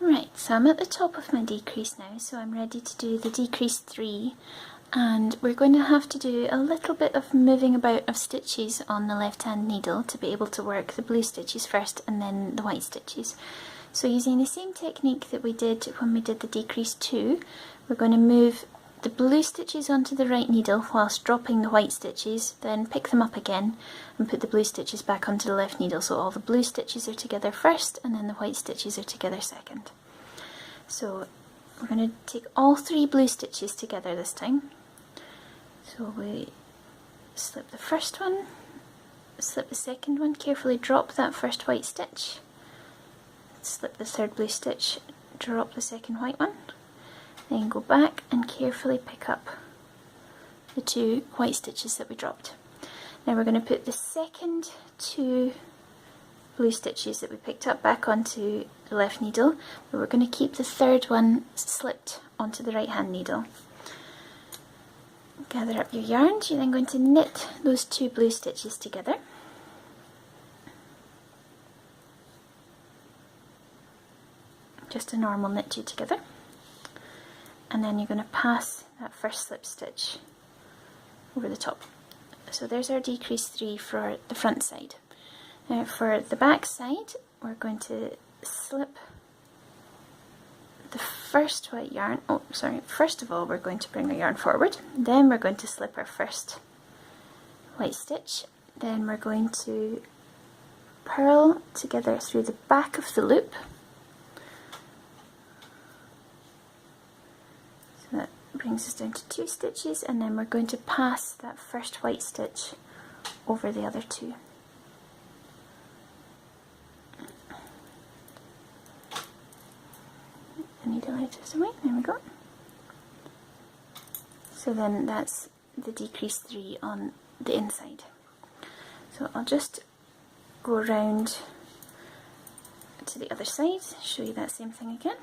Right, so I'm at the top of my decrease now, so I'm ready to do the decrease 3, and we're going to have to do a little bit of moving about of stitches on the left hand needle to be able to work the blue stitches first and then the white stitches. So using the same technique that we did when we did the decrease 2, we're going to move the blue stitches onto the right needle whilst dropping the white stitches, then pick them up again and put the blue stitches back onto the left needle, so all the blue stitches are together first and then the white stitches are together second. So we're going to take all 3 blue stitches together this time. So we slip the first one, slip the second one, carefully drop that first white stitch, slip the third blue stitch, drop the second white one, then go back and carefully pick up the 2 white stitches that we dropped. Now we're going to put the second 2 blue stitches that we picked up back onto the left needle, but we're going to keep the third one slipped onto the right hand needle. Gather up your yarn, you're then going to knit those 2 blue stitches together. Just a normal knit 2 together. And then you're going to pass that first slip stitch over the top. So there's our decrease 3 for the front side. Now for the back side, we're going to slip the first white yarn, first of all we're going to bring our yarn forward, then we're going to slip our first white stitch, then we're going to purl together through the back of the loop. So that brings us down to 2 stitches, and then we're going to pass that first white stitch over the other 2. The needle out of the way, there we go. So then that's the decrease 3 on the inside. So I'll just go around to the other side, show you that same thing again.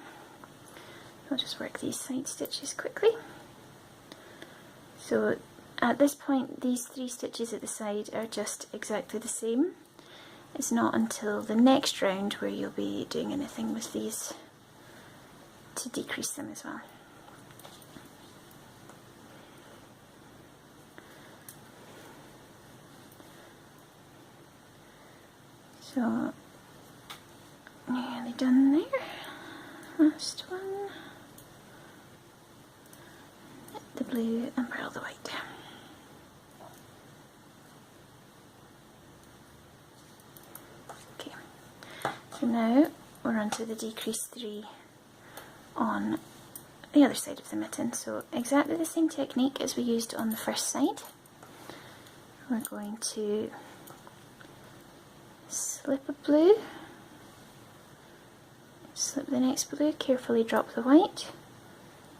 I'll just work these side stitches quickly. So at this point these 3 stitches at the side are just exactly the same. It's not until the next round where you'll be doing anything with these to decrease them as well. So nearly done there. Last one. Knit the blue and purl the white. Okay, so now we're on to the decrease 3 on the other side of the mitten. So exactly the same technique as we used on the first side. We're going to slip a blue, slip the next blue, carefully drop the white,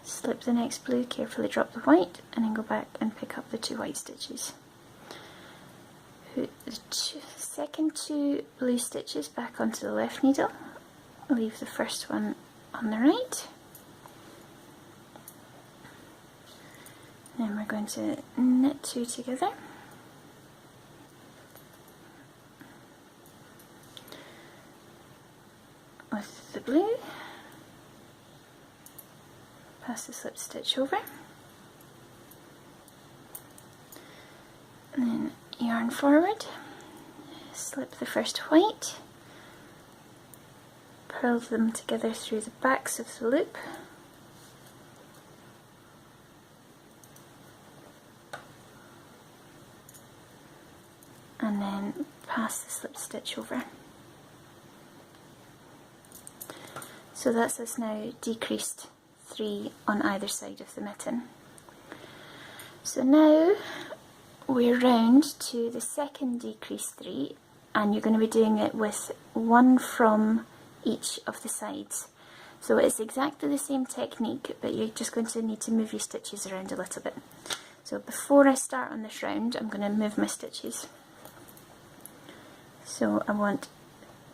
slip the next blue, carefully drop the white, and then go back and pick up the 2 white stitches. Put the second 2 blue stitches back onto the left needle, leave the first one on the right. Then we're going to knit 2 together. With the blue, pass the slip stitch over, and then yarn forward, slip the first white, purl them together through the backs of the loop, and then pass the slip stitch over. So that's us now decreased 3 on either side of the mitten. So now we're round to the second decrease 3, and you're going to be doing it with 1 from each of the sides. So it's exactly the same technique, but you're just going to need to move your stitches around a little bit. So before I start on this round, I'm going to move my stitches. So I want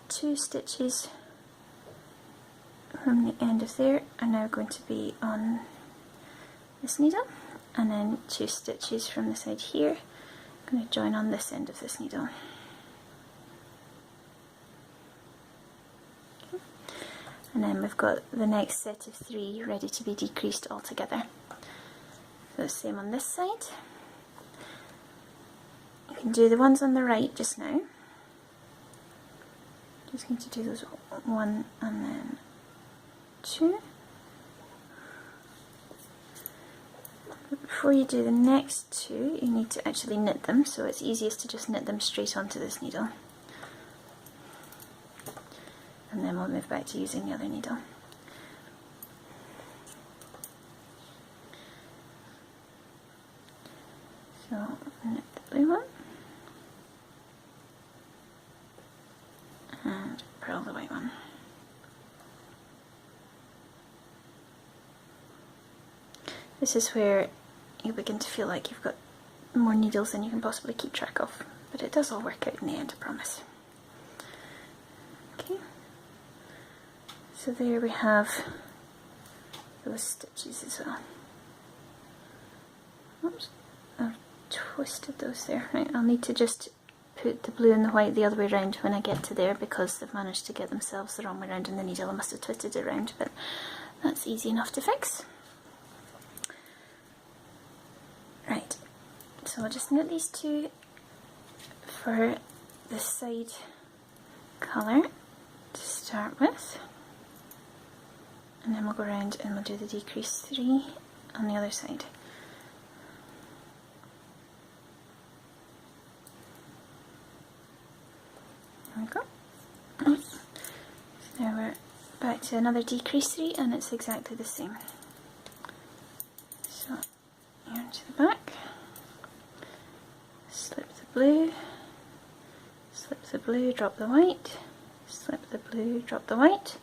2 stitches from the end of there are now going to be on this needle, and then 2 stitches from the side here I'm going to join on this end of this needle. Okay. and then we've got the next set of 3 ready to be decreased all together. So the same on this side. You can do the ones on the right just now. Just going to do those 1 and then 2. But before you do the next 2, you need to actually knit them, so it's easiest to just knit them straight onto this needle. And then we'll move back to using the other needle. So knit the blue one and purl the white one. This is where you begin to feel like you've got more needles than you can possibly keep track of, but it does all work out in the end, I promise. Okay, so there we have those stitches as well. Oops, I've twisted those there. Right, I'll need to just put the blue and the white the other way around when I get to there, because they've managed to get themselves the wrong way around in the needle. I must have twisted it around, but that's easy enough to fix. Right, so I'll just knit these 2 for the side colour to start with, and then we'll go around and we'll do the decrease 3 on the other side. There we go. So now we're back to another decrease 3, and it's exactly the same. So yarn to the back, slip the blue, drop the white, slip the blue, drop the white,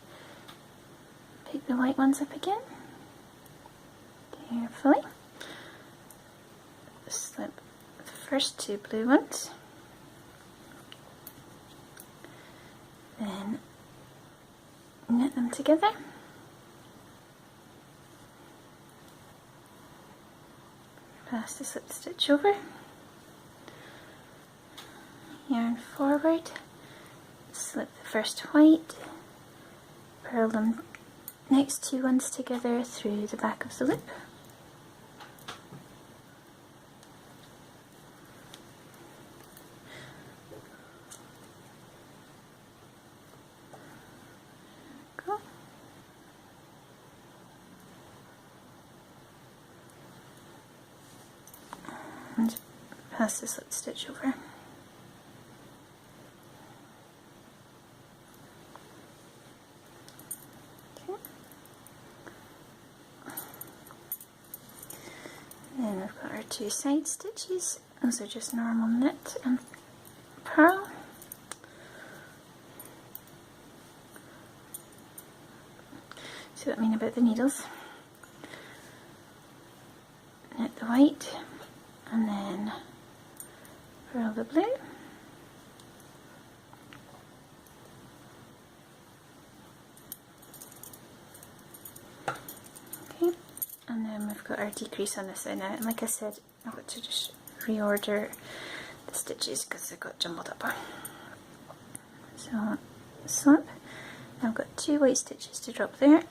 pick the white ones up again, carefully, slip the first 2 blue ones, then knit them together. Pass the slip stitch over, yarn forward, slip the first white, purl them next 2 ones together through the back of the loop. Go. And pass the slip stitch over. Okay. Then we've got our 2 side stitches. Those are just normal knit and purl. See what I mean about the needles. Knit the white, and then purl the blue, okay, and then we've got our decrease on this side now, and like I said, I've got to just reorder the stitches because they got jumbled up. So slip, now I've got 2 white stitches to drop there,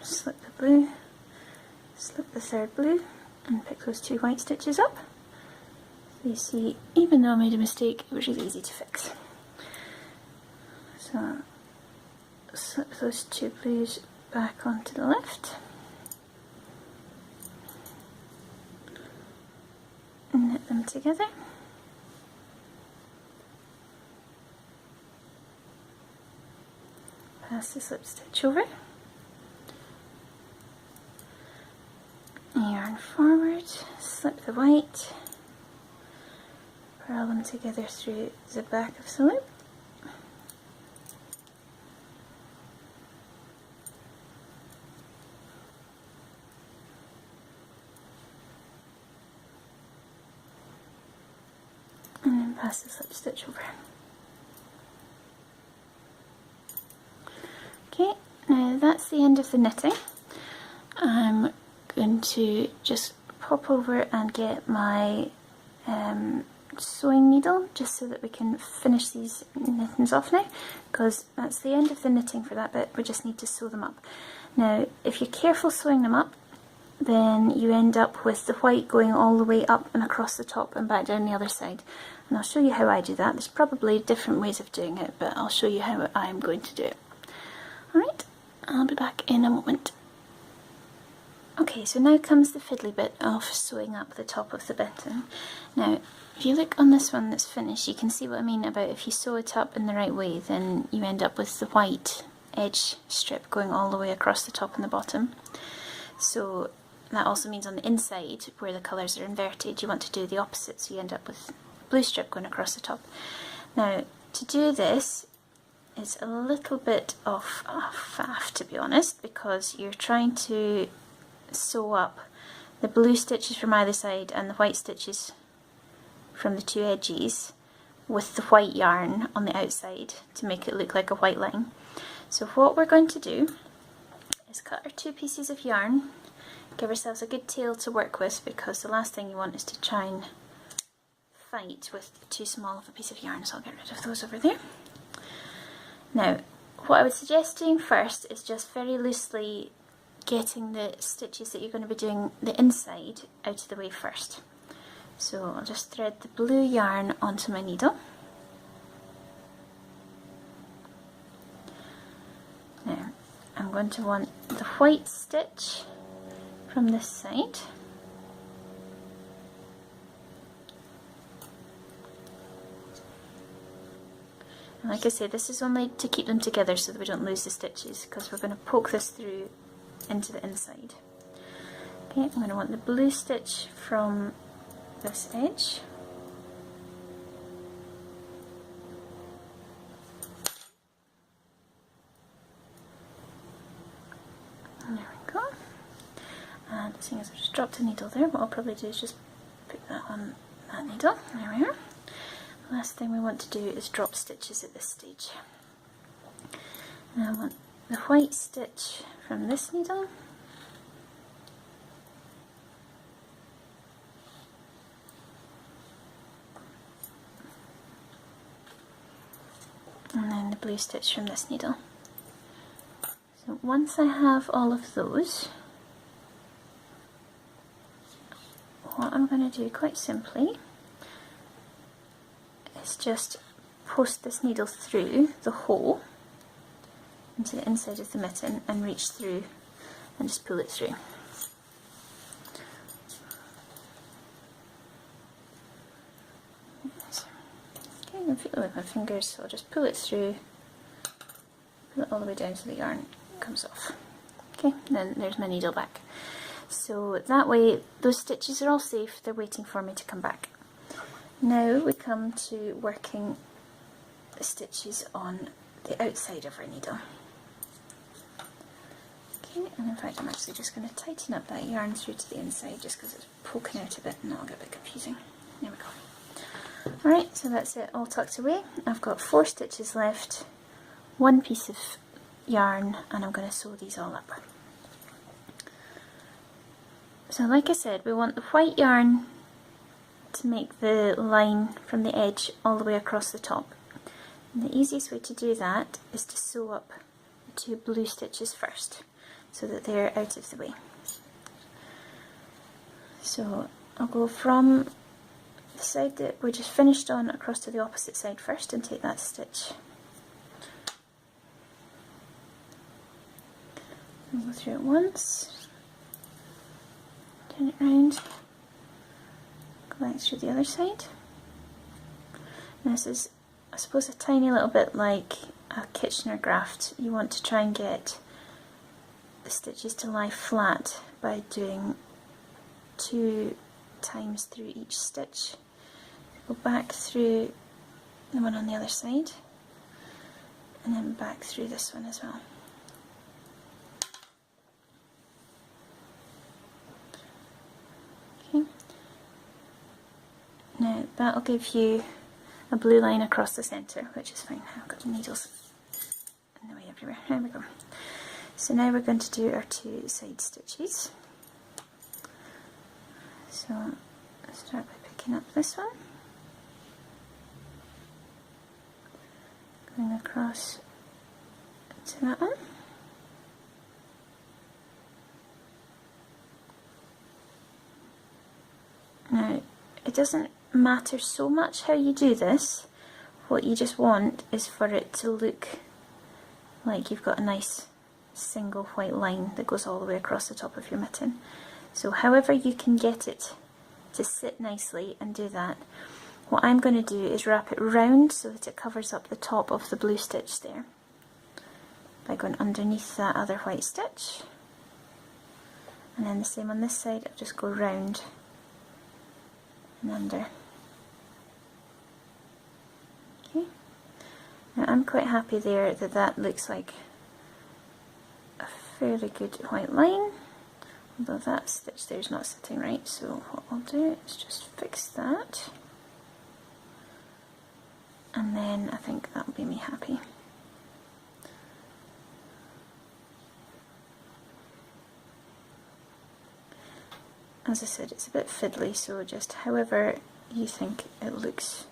slip the blue, slip the 3rd blue, and pick those 2 white stitches up. So you see, even though I made a mistake, it was really easy to fix. So slip those 2 blues back onto the left, and knit them together. Pass the slip stitch over. Yarn forward, slip the white, purl them together through the back of the loop, and then pass the slip stitch over. Okay, now that's the end of the knitting. I'm going to just pop over and get my sewing needle just so that we can finish these mittens off now, because that's the end of the knitting for that bit. We just need to sew them up. Now if you're careful sewing them up, then you end up with the white going all the way up and across the top and back down the other side. And I'll show you how I do that. There's probably different ways of doing it, but I'll show you how I'm going to do it. Alright, I'll be back in a moment. Okay, so now comes the fiddly bit of sewing up the top of the mitten. Now, if you look on this one that's finished, you can see what I mean about if you sew it up in the right way, then you end up with the white edge strip going all the way across the top and the bottom. So that also means on the inside, where the colours are inverted, you want to do the opposite, so you end up with blue strip going across the top. Now, to do this, it's a little bit of a faff, to be honest, because you're trying to sew up the blue stitches from either side and the white stitches from the two edges with the white yarn on the outside to make it look like a white line. So what we're going to do is cut our two pieces of yarn, give ourselves a good tail to work with, because the last thing you want is to try and fight with too small of a piece of yarn, so I'll get rid of those over there. Now, what I would suggest doing first is just very loosely getting the stitches that you're going to be doing the inside out of the way first. So I'll just thread the blue yarn onto my needle. Now, I'm going to want the white stitch from this side. And like I say, this is only to keep them together so that we don't lose the stitches, because we're going to poke this through into the inside. Okay, I'm going to want the blue stitch from this edge. There we go. And seeing as I've just dropped a needle there, what I'll probably do is just put that on that needle. There we are. The last thing we want to do is drop stitches at this stage. Now I want the white stitch from this needle. And then the blue stitch from this needle. So once I have all of those, what I'm going to do quite simply is just post this needle through the hole into the inside of the mitten and reach through and just pull it through. Okay, I feel it with my fingers, so I'll just pull it through, pull it all the way down so the yarn comes off. Okay, then there's my needle back. So that way those stitches are all safe, they're waiting for me to come back. Now we come to working the stitches on the outside of our needle. Okay, and in fact I'm actually just going to tighten up that yarn through to the inside just because it's poking out a bit and that'll get a bit confusing. There we go. Alright, so that's it all tucked away. I've got 4 stitches left, 1 piece of yarn, and I'm going to sew these all up. So like I said, we want the white yarn to make the line from the edge all the way across the top. And the easiest way to do that is to sew up the 2 blue stitches first, so that they're out of the way. So I'll go from the side that we just finished on across to the opposite side first and take that stitch. And go through it once, turn it round, go back through the other side. And this is, I suppose, a tiny little bit like a Kitchener graft. You want to try and get the stitches to lie flat by doing 2 times through each stitch. Go back through the one on the other side and then back through this one as well. Okay. Now that'll give you a blue line across the centre, which is fine. I've got the needles in the way everywhere. There we go. So now we're going to do our 2 side stitches. So start by picking up this one. going across to that one. Now, it doesn't matter so much how you do this. What you just want is for it to look like you've got a nice single white line that goes all the way across the top of your mitten. So however you can get it to sit nicely and do that, what I'm going to do is wrap it round so that it covers up the top of the blue stitch there by going underneath that other white stitch, and then the same on this side. I'll just go round and under. Okay, now I'm quite happy there that that looks like a fairly good white line, although that stitch there is not sitting right, so what I'll do is just fix that, and then I think that'll be me happy. As I said, it's a bit fiddly, so just however you think it looks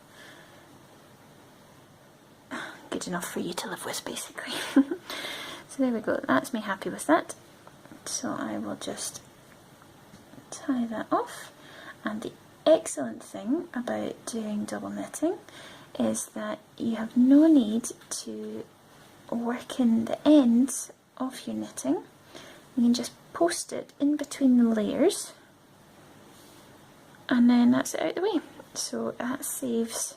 good enough for you to live with, basically. So there we go, that's me happy with that. So I will just tie that off. And the excellent thing about doing double knitting is that you have no need to work in the ends of your knitting. You can just post it in between the layers, and then that's it out of the way. So that saves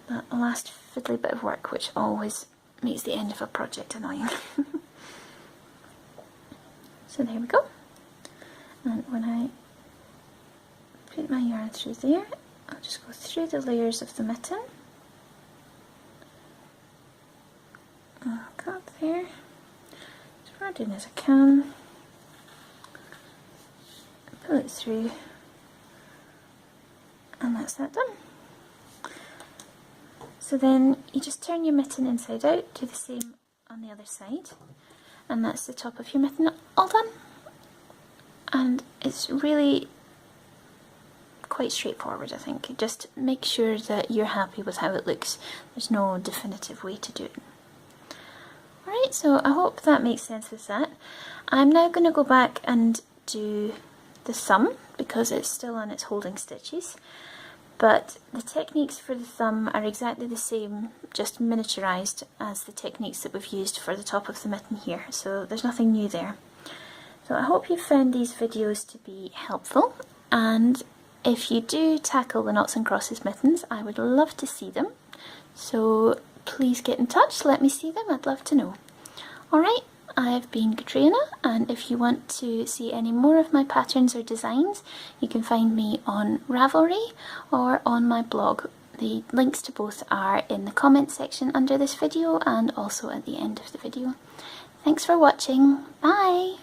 that last fiddly bit of work, which always makes the end of a project annoying. So there we go. And when I put my yarn through there, I'll just go through the layers of the mitten. I'll go up there, as far down as I can, pull it through, and that's that done. So then you just turn your mitten inside out, do the same on the other side, and that's the top of your mitten all done. And it's really quite straightforward, I think. Just make sure that you're happy with how it looks. There's no definitive way to do it. Alright, so I hope that makes sense with that. I'm now going to go back and do the thumb because it's still on its holding stitches. But the techniques for the thumb are exactly the same, just miniaturised as the techniques that we've used for the top of the mitten here. So there's nothing new there. So I hope you found these videos to be helpful, and if you do tackle the Noughts and Crosses mittens, I would love to see them. So please get in touch, let me see them, I'd love to know. Alright, I've been Catriona, and if you want to see any more of my patterns or designs, you can find me on Ravelry or on my blog. The links to both are in the comments section under this video and also at the end of the video. Thanks for watching, bye!